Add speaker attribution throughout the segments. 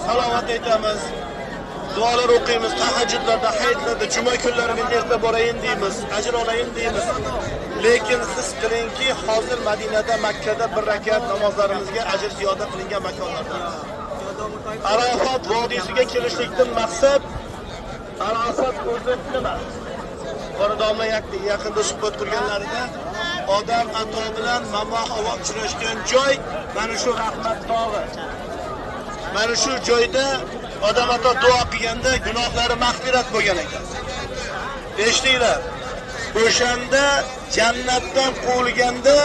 Speaker 1: salovat aytamiz. Duolar o'qiymiz, tahajjudlarda, hayitlarda, juma kunlari men erta borayin deymiz, ajr olayin deymiz. Lekin siz qilingki, hozir Madinada, Makkada bir rakat namozlarimizga ajr ziyoda qilingan makonlardan. Arafat vodiysiga kelishlikdan maqsad Arafat o'zi nima? Qoradoma yaqinda suhbat qilganlarida odam ato bilan mamo havo uchrashgan joy mana shu rahmat tog'i. Mana shu joyda odam ato duo qilganda gunohlari mag'firat bo'lgan ekan. Eshtinglar. O'shanda jannatdan quvilganda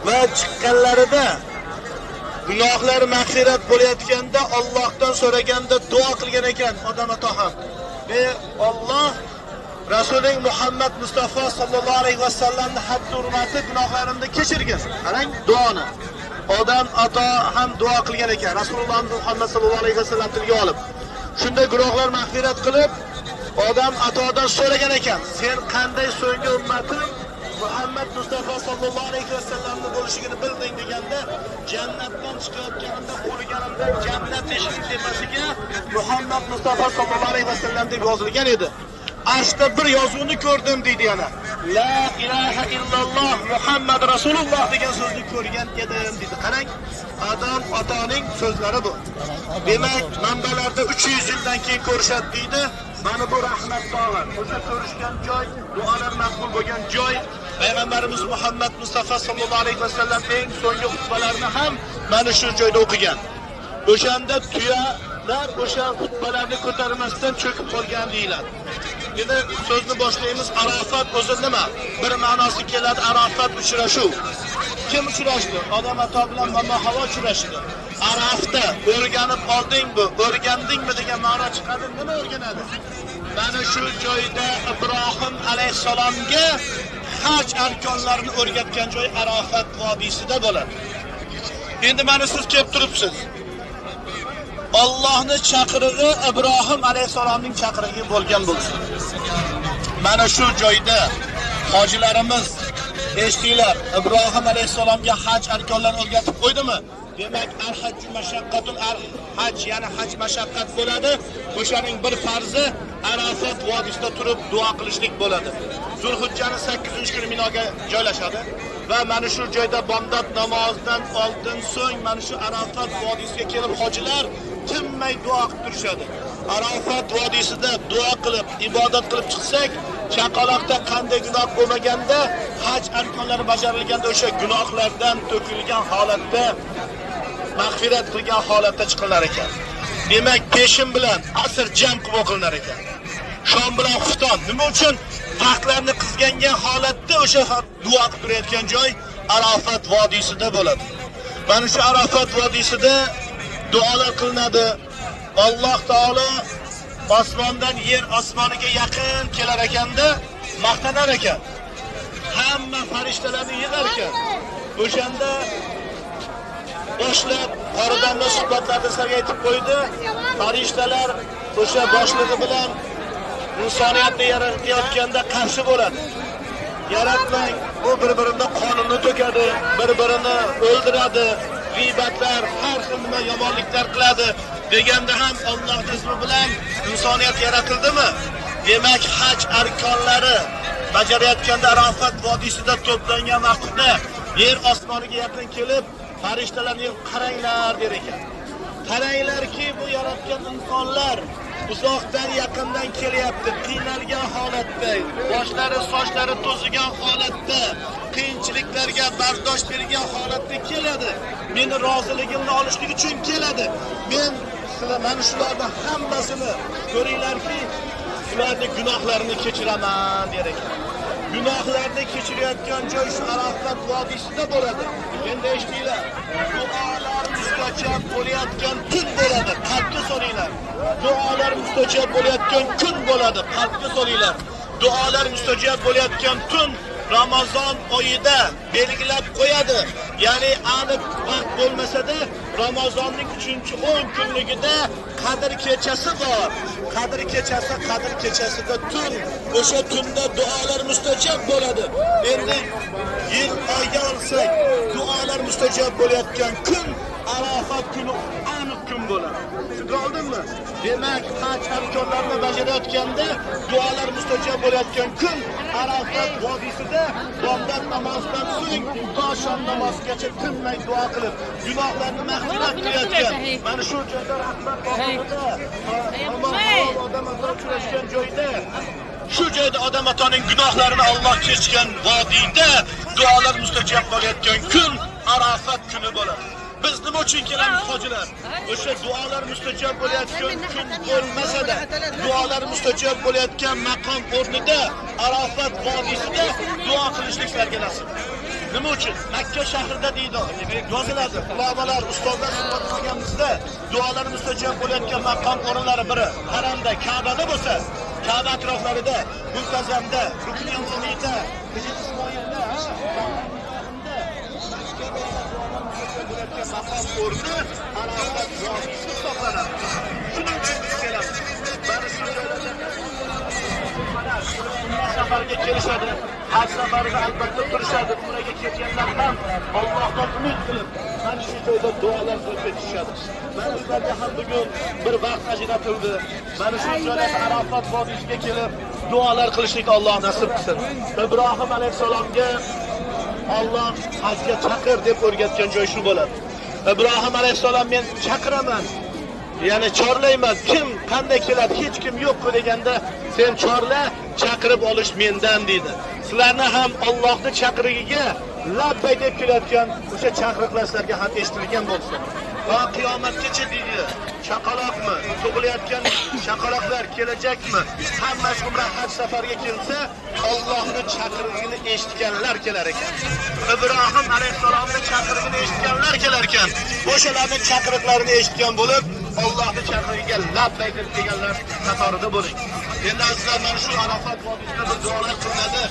Speaker 1: va chiqqanlarida gunohlari mag'firat bo'layotganda Allohdan so'raganda duo qilgan ekan odam ato ham. Ve Alloh Rasuling Muhammad Mustafa sallallohu alayhi vasallamning haddi hurmati gunohlarimni kechirgin. Qarang duoni. Odam ato ham duo qilgan ekan. Rasululloh Muhammad sallallohu alayhi vasallam tilga olib. Shunda gunohlar mag'firat qilib, odam atodan so'ragan ekan. Sen qanday so'nggi ummatim Muhammad Mustafa sallallohu alayhi vasallamni bo'lishini bilding deganda, jannatdan chiqayotganimda qo'liganimda jannat eshigi tepasiga Muhammad Mustafa sallallohu alayhi vasallam deb yozilgan edi. Ashda bir yozuvni ko'rdim deydi yana. La ilaha illalloh Muhammad Rasululloh degan so'zni ko'rgan edim deydi. Qarang, odam otaning so'zlari bu. Demak, manbalarda 300 yildan keyin ko'rishadi deydi. Mana bu rahmat tog'i. O'sha ko'rishgan joy, duolar maqbul bo'lgan joy. Payg'ambarimiz Muhammad Mustafa sallallohu alayhi vasallam eng so'nggi xutbalarini ham mana shu joyda o'qigan. O'shanda tuyalar o'sha xutbalarni ko'tarmasdan cho'kib qolgan deyiladi. Endi so'zni boshlaymiz. Arafat o'zi nima? Bir ma'nosi keladi, Arafat uchrashuv. Kim uchrashdi? Odam ato bilan mamo havo uchrashdi. Arafda o'rganib olding bu, o'rgandingmi degan ma'no chiqadi. Nima o'rganadi? Mana shu joyda Ibrohim alayhisalomga haj arkonlarini o'rgatgan joy Arafat vodiysida bo'ladi. Endi mana siz kelib turibsiz. Allohning chaqirig'i Ibrohim alayhisalomning chaqirigi bo'lgan bo'lsin. Mana shu joyda hojilarimiz eshtinglar, Ibrohim alayhisalomga haj arkonlarini o'rgatib qo'ydimi? Demak, al-hajj mashaqqatul al-hajj, ya'ni haj mashaqqat bo'ladi. O'shaning bir farzi Arafat vodiysida turib duo qilishlik bo'ladi. Zulhijjaning 8-kuni Minoga joylashadi va mana shu joyda bomdod namozidan oldin so'ng mana shu Arafat vodiysiga kelib hojilar tinmay duo qilib turishadi. Arafat vodiysida duo qilib, ibodat qilib chiqsak, chaqaloqda qanday gunoh bo'lmaganda, haj arkonlari bajarilganda o'sha gunohlardan to'kilgan holatda mag'firat qilgan holatda chiqilar ekan. Demak, peshin bilan asr jam qilib o'qilar ekan. Shom bilan xufton. Nima uchun? Vaqtlarni qizgangan holatda o'sha duo qilib turayotgan joy Arafat vodiysida bo'ladi. Mana shu Arafat vodiysida duolar qilinadi. Alloh taolo osmondan yer osmoniga yaqin kelar ekanda, maqtanar ekan. Hamma farishtalarni yig'ar ekan. O'shanda boshlab qoridanlar suhbatlarda sizlarga aytib qo'ydi. Farishtalar o'sha boshlig'i bilan insoniyatni yaratayotganda qarshi bo'ladi. Yaratmang, bu bir-birini qonini to'kadi, bir-birini o'ldiradi, g'iybatlar, har xil nima yomonliklar qiladi deganda ham Alloh ismi bilan insoniyat yaratildimi? Demak, haj arkonlari bajarayotganda Arafat vodiysida to'plangan vaqtda yer osmoniga yaqin kelib, farishtalarni qaranglar der ekan. Qaranglarki, bu yaratgan insonlar uzoqdan yaqindan kelyapti, qiynalgan holatda, boshlari, sochlari to'zigan holatda, qiyinchiliklarga bardosh bergan holatda keladi. Meni roziligimni olishlik uchun keladi. Men sizlar mana shularning hammasini ko'ringlarki, ularning gunohlarini kechiraman der ekan. Gunohlarni kechirayotgan joy shu Arafat vodiysida bo'ladi. Endi eshtinglar, duolar mustajab bo'layotgan kun bo'ladi. Qalbga solinglar. Duolar mustajab bo'layotgan kun bo'ladi. Qalbga solinglar. Duolar mustajab bo'layotgan tun Ramazon oyida belgilab qo'yadi. Ya'ni aniq vaqt bo'lmasa-da, Ramazonning 3-10 kunligida Qadr kechasi bor. Qadr kechasida tun, o'sha tunda duolar mustajab bo'ladi. Endi yil oyga olsak, duolar mustajab bo'layotgan kun Arafat kuni aniq kun bo'ladi. Tushunib oldingmi? Demak, haj arkonlarini bajarayotganda duolar mustajob bo'layotgan kun Arafat vodiysida bomdod namozidan so'ng to shom namozigacha tinmay duo qilib, gunohlarni mag'firat qilayotgan. Mana shu joyda rahmat odam uchrashgan joyda shu joyda odam atoning gunohlarini Alloh kechgan vodiyda duolar mustajob bo'layotgan kun Arafat kuni bo'ladi. Biz nima uchun kelamiz hojilar? O'sha duolar mustajob bo'layotgan kun bo'lmasa-da, duolar mustajob bo'layotgan maqom o'rnida Arafat vodiysida duo qilishliklarga nasib. Nima uchun? Makka shahrida deydi, yoziladi. Ulamolar, ustozlar suhbat qilganimizda duolar mustajob bo'layotgan maqom o'rinlari biri Haramda, Ka'bada bo'lsa, Ka'ba atroflarida, Muntazamda, Rukn Yamoniyda, Hijr Ismoilda, maqom o'rni Arafat vodiysi hisoblanadi. Shuning uchun biz kelamiz. Mana shu joylarda safarga kelishadi. Haj safarida albatta turishadi. Umraga kelganlar ham Allohdan umid qilib, mana shu joyda duolar qilib ketishadi. Mana ularga ham bugun bir vaqt ajratildi. Mana shu joyda Arafat vodiysiga kelib duolar qilishlikni Alloh nasib qilsin. Ibrohim alayhisalomga Alloh hajga chaqir deb o'rgatgan joy shu bo'ladi. Ibrohim alayhisalom men chaqiraman, ya'ni chorlayman, kim qanday keladi, hech kim yo'q deganda sen chorla, chaqirib olish mendan dedi. Sizlarni ham Allohning chaqirigiga labbay deb kelayotgan o'sha chaqiriqlarga ham eshitilgan bo'lsin. Va qiyomatgacha deydi, chaqaloqmi, tug'ilayotgan chaqaloqlar kelajakmi? Hammasi umra haj safariga kelsa, Allohning chaqirigini eshitganlar kelar ekan. Ibrohim alayhisalomning chaqirigini eshitganlar kelar ekan. O'shalarning chaqiriqlarini eshitgan bo'lib, Allohning chaqirigiga labbay deb kelganlar qatorida bo'ling. Endi azizlar, mana shu Arafat vodiysida bir duolar qilinadi.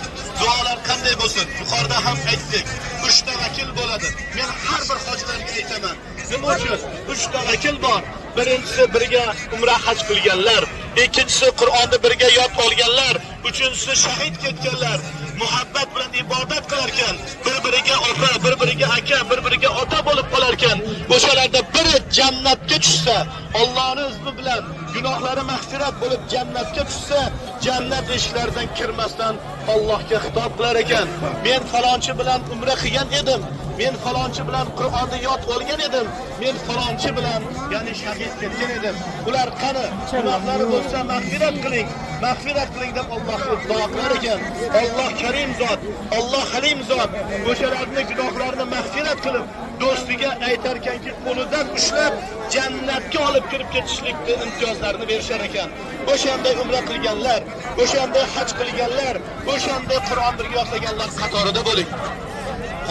Speaker 1: Duolar qanday bo'lsin? Yuqorida ham aytdik. 3 ta vakil bo'ladi. Men har bir hojilarga aytaman. Nima uchun? 3 ta vakil bor. Birinchisi birga umra haj qilganlar, ikkinchisi Qur'onni birga yod olganlar, uchinchisi shahid ketganlar. Muhabbat bilan ibodat qilar ekan, bir-biriga opa, bir-biriga aka, bir-biriga ota bo'lib qolar ekan. O'shalarda biri jannatga tushsa, Allohning izni bilan gunohlari mag'firat bo'lib jannatga tushsa, jannat eshiklaridan kirmasdan Allohga xitob qilar ekan. Men falonchi bilan umra qilgan edim. Men falonchi bilan Qur'onni yod olgan edim. Men falonchi bilan, ya'ni shahid ketgan edim. Ular qani? Gunohlari bo'lsa mag'firat qiling. Mag'firat qiling deb Allohga duo qilar ekan. Alloh Karim zot, Alloh Halim zot o'shalarning gunohlarini mag'firat qilib, do'stiga aytar ekanki, qo'lidan ushlab jannatga olib kirib ketishlikning imtiyozlarini berishar ekan. O'shanday umra qilganlar, o'shanday haj qilganlar, o'shanday Qur'on birga yodlaganlar qatorida bo'ling.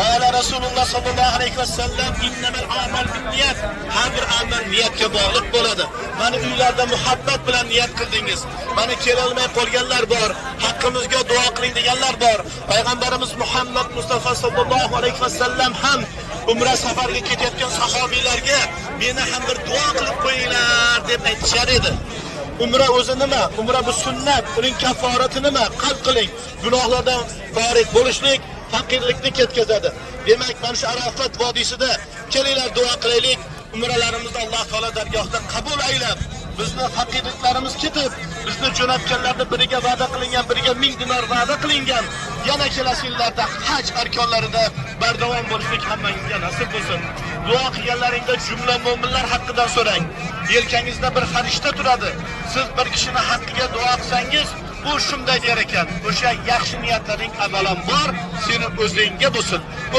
Speaker 1: Qala Rasululloh sallallohu alayhi vasallam innamal a'mal binniyat. Har bir amal niyatga bog'liq bo'ladi. Mana uylarda muhabbat bilan niyat qildingiz. Mana kelolmay qolganlar bor, haqqimizga duo qiling deganlar bor. Payg'ambarimiz Muhammad Mustafa sallallohu alayhi vasallam ham umra safariga ketayotgan sahobiylarga meni ham bir duo qilib qo'yinglar deb aytishar edi. Umra o'zi nima? Umra bu sunnat, uning kaforati nima? Qalb qiling. Gunohlardan farid bo'lishlik faqirlikni ketkazadi. Demak, mana shu Arafat vodiysida kelinglar duo qilaylik. Umralarimizni Alloh taolo dargohida qabul aylab, bizni faqirliklarimiz ketib, bizni jo'natganlarda biriga va'da qilingan, biriga 1000 dinor va'da qilingan, yana kelasi yillarda haj arkonlarida bardavom bo'lishlik hammangizga nasib bo'lsin. Duo qilganlaringda jumla mu'minlar haqqidan so'rang. Yelkangizda bir farishta turadi. Siz bir kishini haqqiga duo qilsangiz, bu shunday der ekan. O'sha yaxshi niyatlaring avvalambor seni o'zingga bo'lsin.